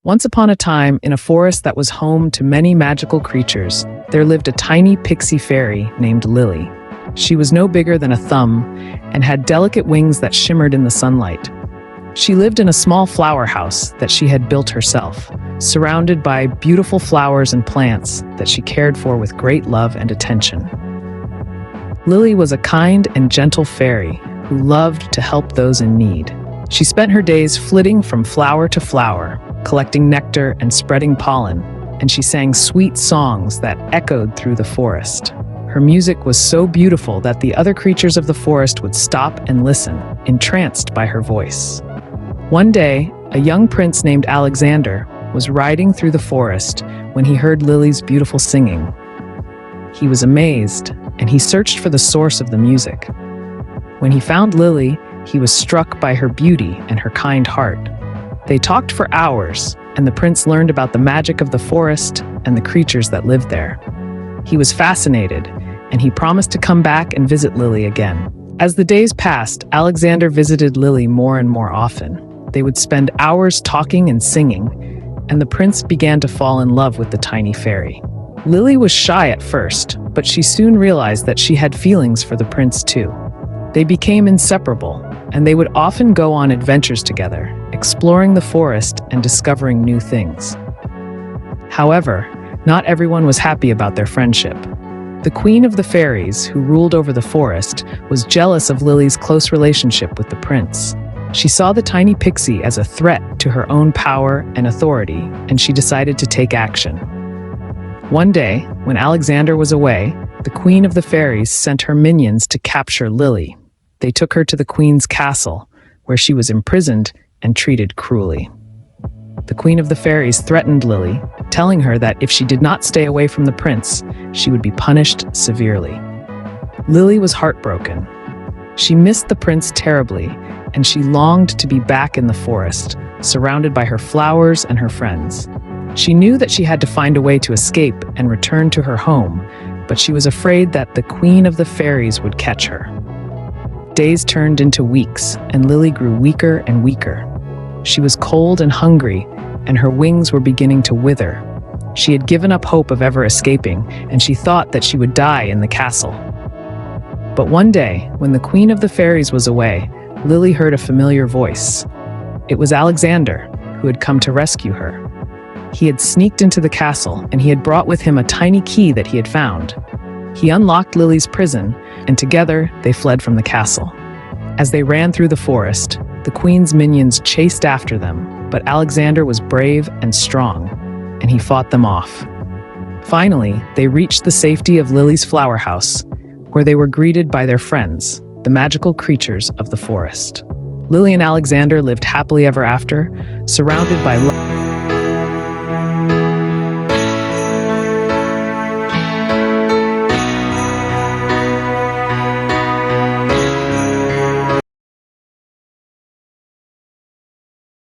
Once upon a time, in a forest that was home to many magical creatures, there lived a tiny pixie fairy named Lily. She was no bigger than a thumb and had delicate wings that shimmered in the sunlight. She lived in a small flower house that she had built herself, surrounded by beautiful flowers and plants that she cared for with great love and attention. Lily was a kind and gentle fairy who loved to help those in need. She spent her days flitting from flower to flower, collecting nectar and spreading pollen, and she sang sweet songs that echoed through the forest. Her music was so beautiful that the other creatures of the forest would stop and listen, entranced by her voice. One day, a young prince named Alexander was riding through the forest when he heard Lily's beautiful singing. He was amazed, and he searched for the source of the music. When he found Lily, he was struck by her beauty and her kind heart. They talked for hours, and the prince learned about the magic of the forest and the creatures that lived there. He was fascinated, and he promised to come back and visit Lily again. As the days passed, Alexander visited Lily more and more often. They would spend hours talking and singing, and the prince began to fall in love with the tiny fairy. Lily was shy at first, but she soon realized that she had feelings for the prince too. They became inseparable, and they would often go on adventures together, exploring the forest and discovering new things. However, not everyone was happy about their friendship. The queen of the fairies, who ruled over the forest, was jealous of Lily's close relationship with the prince. She saw the tiny pixie as a threat to her own power and authority, and she decided to take action. One day, when Alexander was away, the queen of the fairies sent her minions to capture Lily. They took her to the queen's castle, where she was imprisoned and treated cruelly. The queen of the fairies threatened Lily, telling her that if she did not stay away from the prince, she would be punished severely. Lily was heartbroken. She missed the prince terribly, and she longed to be back in the forest, surrounded by her flowers and her friends. She knew that she had to find a way to escape and return to her home, but she was afraid that the queen of the fairies would catch her. Days turned into weeks, and Lily grew weaker and weaker. She was cold and hungry, and her wings were beginning to wither. She had given up hope of ever escaping, and she thought that she would die in the castle. But one day, when the queen of the fairies was away, Lily heard a familiar voice. It was Alexander, who had come to rescue her. He had sneaked into the castle, and he had brought with him a tiny key that he had found. He unlocked Lily's prison, and together they fled from the castle. As they ran through the forest, the queen's minions chased after them, but Alexander was brave and strong, and he fought them off. Finally, they reached the safety of Lily's flower house, where they were greeted by their friends, the magical creatures of the forest. Lily and Alexander lived happily ever after, surrounded by love.